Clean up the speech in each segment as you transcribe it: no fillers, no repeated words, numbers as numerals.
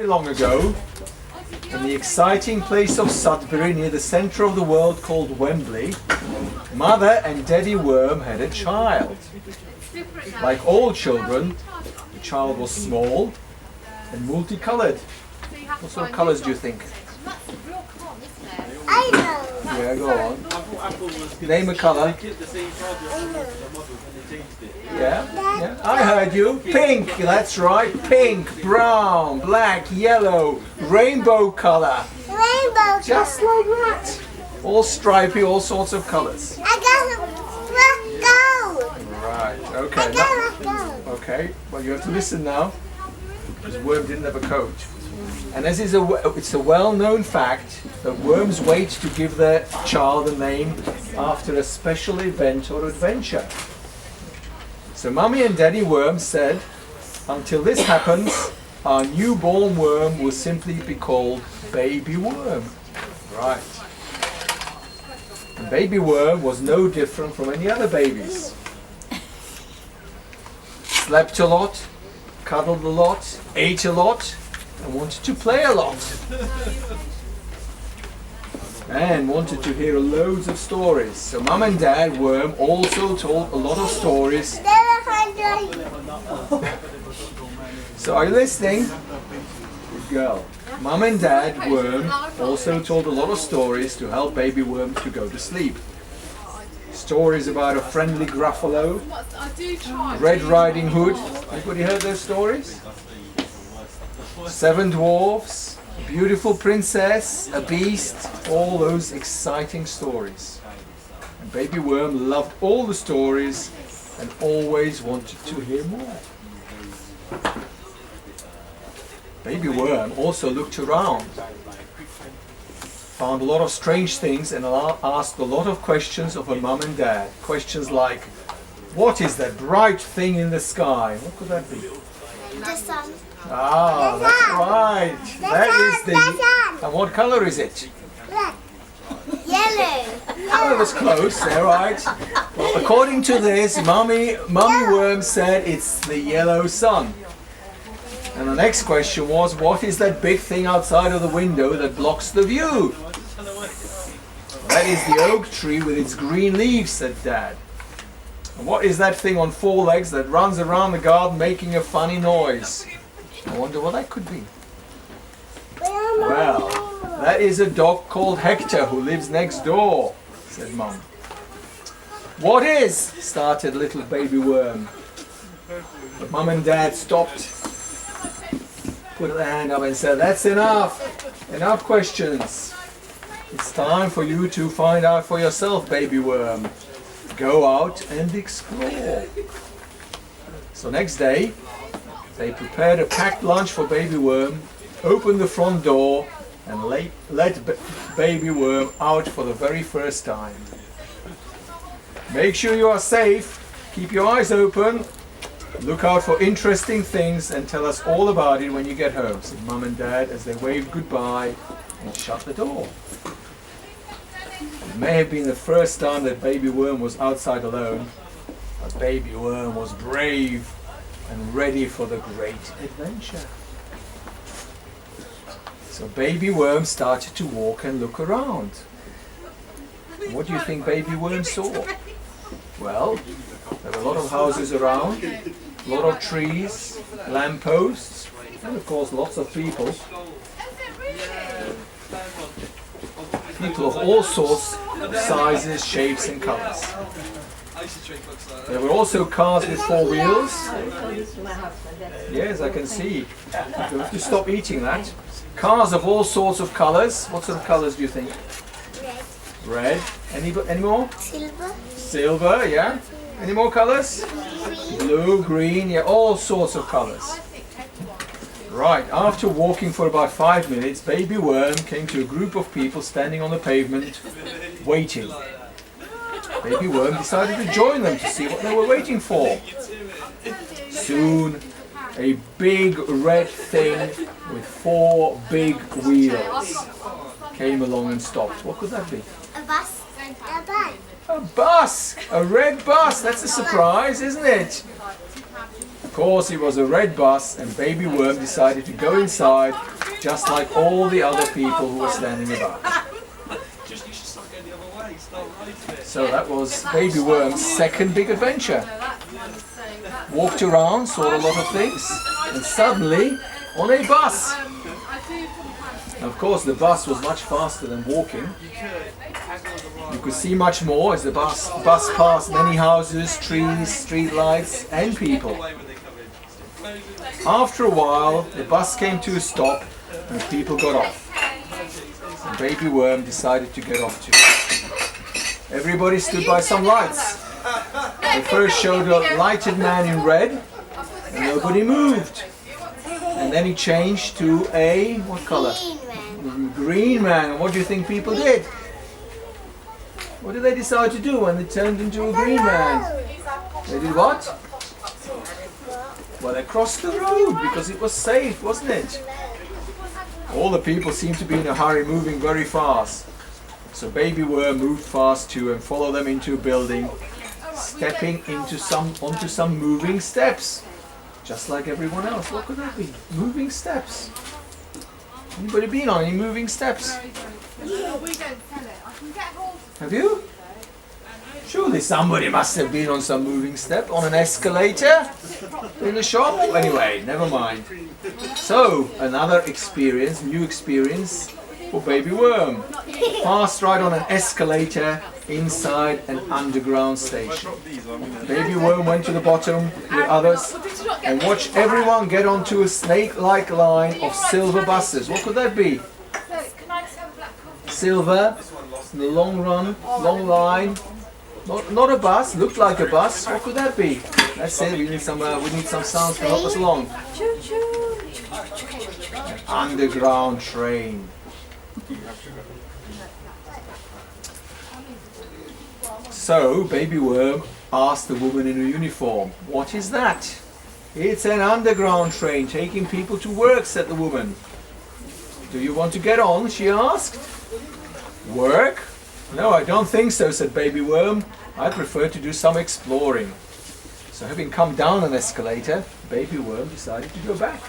long ago, in the exciting place of Sudbury near the centre of the world called Wembley, Mother and Daddy Worm had a child. Like all children, the child was small and multicoloured. What sort of colours do you think? I know. Yeah, go on. Name a colour. Yeah. I heard you. Pink, that's right. Pink, brown, black, yellow, rainbow colour. Rainbow. Just like that. All stripy, all sorts of colours. I got gold. Right, I okay. got gold. Okay, well you have to listen now. Because Worm didn't have a coat. And as is it's a well-known fact that worms wait to give their child a name after a special event or adventure. So Mummy and Daddy Worm said, until this happens, our newborn worm will simply be called Baby Worm. Right. And Baby Worm was no different from any other babies. Slept a lot, cuddled a lot, ate a lot, and wanted to play a lot. And wanted to hear loads of stories. So Mum and Dad Worm also told a lot of stories. So are you listening? Good girl. Mum and Dad Worm also told a lot of stories to help Baby Worm to go to sleep. Stories about a friendly Gruffalo, Red Riding Hood. Anybody heard those stories? 7 dwarfs, a beautiful princess, a beast, all those exciting stories. And Baby Worm loved all the stories and always wanted to hear more. Baby Worm also looked around, found a lot of strange things and asked a lot of questions of her mum and dad. Questions like, what is that bright thing in the sky? What could that be? The sun. Ah, that's right. That is the... And what colour is it? Red. Yellow. Oh, it was close, all right. Well, according to this, Mummy Worm said it's the yellow sun. And the next question was, what is that big thing outside of the window that blocks the view? That is the oak tree with its green leaves, said Dad. And what is that thing on 4 legs that runs around the garden making a funny noise? I wonder what that could be. Well, that is a dog called Hector who lives next door, said Mum. What is? Started little Baby Worm. But Mum and Dad stopped, put their hand up and said, that's enough. Enough questions. It's time for you to find out for yourself, Baby Worm. Go out and explore. So next day, they prepared a packed lunch for Baby Worm, opened the front door, and let Baby Worm out for the very first time. Make sure you are safe, keep your eyes open, look out for interesting things, and tell us all about it when you get home, said Mum and Dad as they waved goodbye and shut the door. It may have been the first time that Baby Worm was outside alone, but Baby Worm was brave and ready for the great adventure. So Baby Worm started to walk and look around. What do you think Baby Worm saw? Well, there were a lot of houses around, a lot of trees, lampposts, and of course lots of people. People of all sorts, sizes, shapes and colours. There were also cars with 4 wheels. Yes, I can see. You have to stop eating that. Cars of all sorts of colours. What sort of colours do you think? Red. Red. Any more? Silver. Silver, yeah. Any more colours? Blue, green, yeah, all sorts of colours. Right, after walking for about 5 minutes, Baby Worm came to a group of people standing on the pavement, waiting. Baby Worm decided to join them to see what they were waiting for. Soon, a big red thing with 4 big wheels came along and stopped. What could that be? A bus. A bus. A bus! A red bus! That's a surprise, isn't it? Of course, it was a red bus, and Baby Worm decided to go inside just like all the other people who were standing about. So that was Baby Worm's second big adventure. Walked around, saw a lot of things, and suddenly on a bus. And of course the bus was much faster than walking. You could see much more as the bus passed many houses, trees, street lights and people. After a while the bus came to a stop and people got off. And Baby Worm decided to get off too. Everybody stood by some lights. They first showed a lighted man in red and nobody moved. And then he changed to a, what color? Green man. And what do you think people did? What did they decide to do when they turned into a green man? They did what? Well, they crossed the road because it was safe, wasn't it? All the people seemed to be in a hurry, moving very fast. So Baby Worm moved fast too and followed them into a building, stepping onto some moving steps. Just like everyone else. What could that be? Moving steps. Anybody been on any moving steps? Have you? Surely somebody must have been on some moving step, on an escalator in the shop. Anyway, never mind. So, another experience, new experience for Baby Worm. Fast ride on an escalator inside an underground station. Baby Worm went to the bottom with others and watched everyone get onto a snake-like line of silver buses. What could that be? Silver, in the long run, long line. Not a bus, looked like a bus. What could that be? That's it. We need some sounds to help us along. An underground train. So Baby Worm asked the woman in a uniform, "What is that?" "It's an underground train taking people to work," said the woman. "Do you want to get on?" she asked. "Work? No, I don't think so," said Baby Worm. "I prefer to do some exploring." So having come down an escalator, Baby Worm decided to go back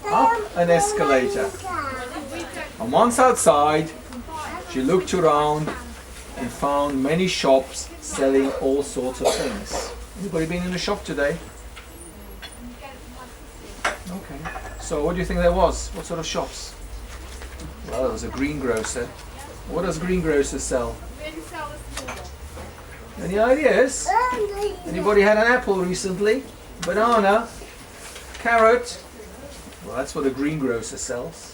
up an escalator. And once outside, she looked around and found many shops selling all sorts of things. Anybody been in a shop today? Okay. So what do you think there was? What sort of shops? Well, there was a greengrocer. What does greengrocer sell? Any ideas? Anybody had an apple recently? Banana? Carrot? Well, that's what a greengrocer sells.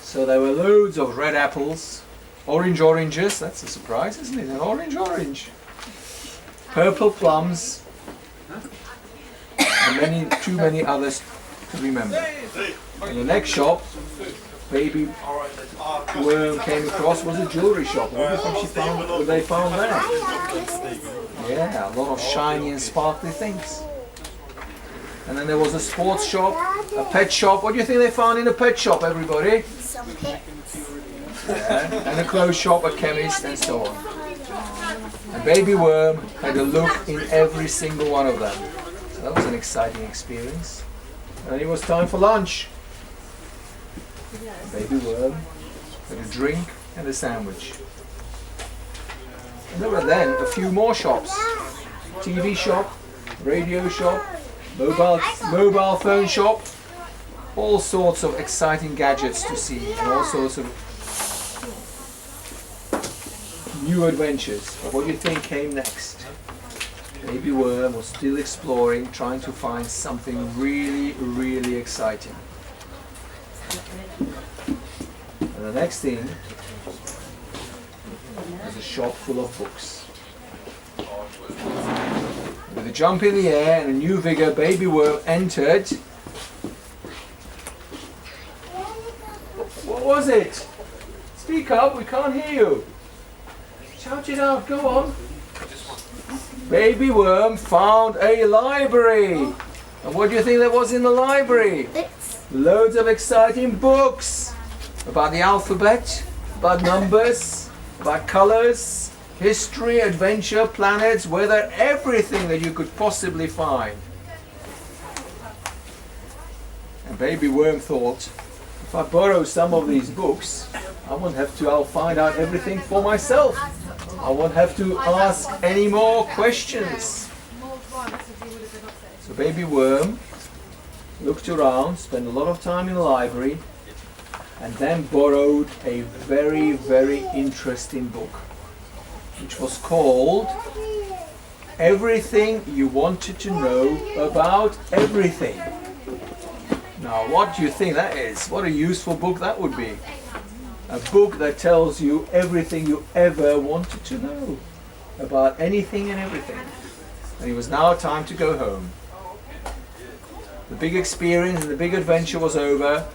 So there were loads of red apples, oranges, that's a surprise, isn't it? An orange. Purple plums, and too many others to remember. In the next shop, Baby Worm came across was a jewellery shop. What do you think they found there? Yeah, a lot of shiny and sparkly things. And then there was a sports shop, a pet shop. What do you think they found in a pet shop, everybody? Some pets. Yeah, and a clothes shop, a chemist, and so on. And Baby Worm had a look in every single one of them. So that was an exciting experience. And it was time for lunch. Baby Worm had a drink and a sandwich. And there were then a few more shops. TV shop, radio shop, mobile phone shop, all sorts of exciting gadgets to see and all sorts of new adventures. But what do you think came next? Baby Worm was still exploring, trying to find something really exciting. And the next thing was a shop full of books. With a jump in the air and a new vigor, Baby Worm entered. What was it? Speak up, we can't hear you. Shout it out, go on. Baby Worm found a library. And what do you think there was in the library? Loads of exciting books about the alphabet, about numbers, about colors, history, adventure, planets, weather, everything that you could possibly find. And Baby Worm thought, if if I borrow some of these books, I'll find out everything for myself. I won't have to ask any more questions. So Baby Worm looked around, spent a lot of time in the library, and then borrowed a very, very interesting book, which was called Everything You Wanted to Know About Everything. Now, what do you think that is? What a useful book that would be. A book that tells you everything you ever wanted to know about anything and everything. And it was now time to go home. The big experience and the big adventure was over,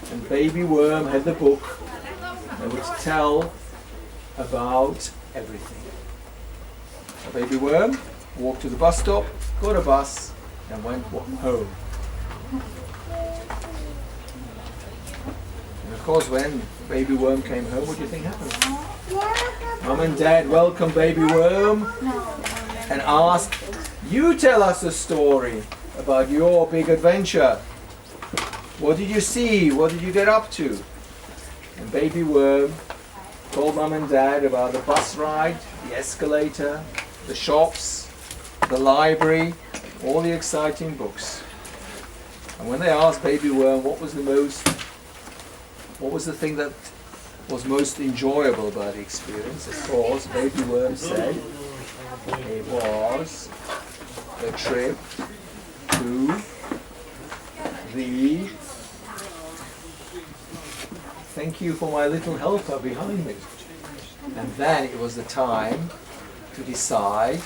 and Baby Worm had the book that would tell about everything. So Baby Worm walked to the bus stop, got a bus, and went home. And of course, when Baby Worm came home, what do you think happened? Mum and Dad welcomed Baby Worm and asked, "You tell us a story about your big adventure. What did you see? What did you get up to?" And Baby Worm told Mum and Dad about the bus ride, the escalator, the shops, the library, all the exciting books. And when they asked Baby Worm what was the thing that was most enjoyable about the experience, of course, Baby Worm said it was the trip to the... Thank you for my little helper behind me. And then it was the time to decide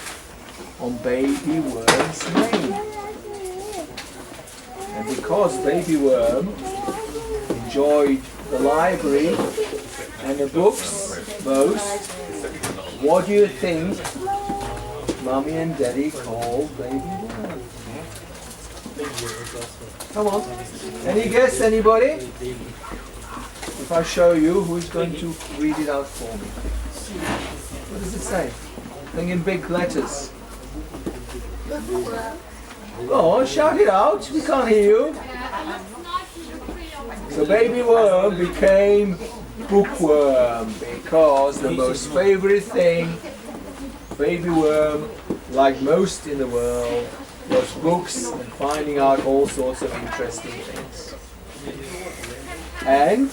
on Baby Worm's name. And because Baby Worm enjoyed the library and the books most, what do you think Mummy and Daddy called Baby Worm? Come on. Any guess, anybody? If I show you, who's going to read it out for me? What does it say? Thing in big letters. Go on, shout it out. We can't hear you. So Baby Worm became Bookworm because the most favorite thing Baby Worm liked most in the world was books and finding out all sorts of interesting things. And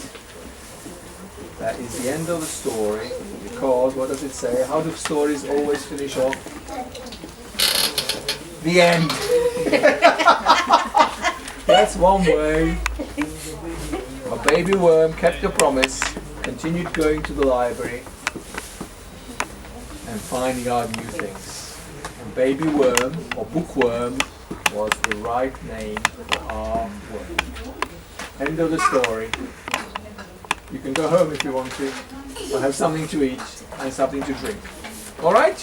that is the end of the story, because what does it say? How do stories always finish off? The end. That's one way. But Baby Worm kept the promise, continued going to the library and finding out new things. And Baby Worm, or Bookworm, was the right name for our worm. End of the story. You can go home if you want to, or have something to eat and something to drink. All right?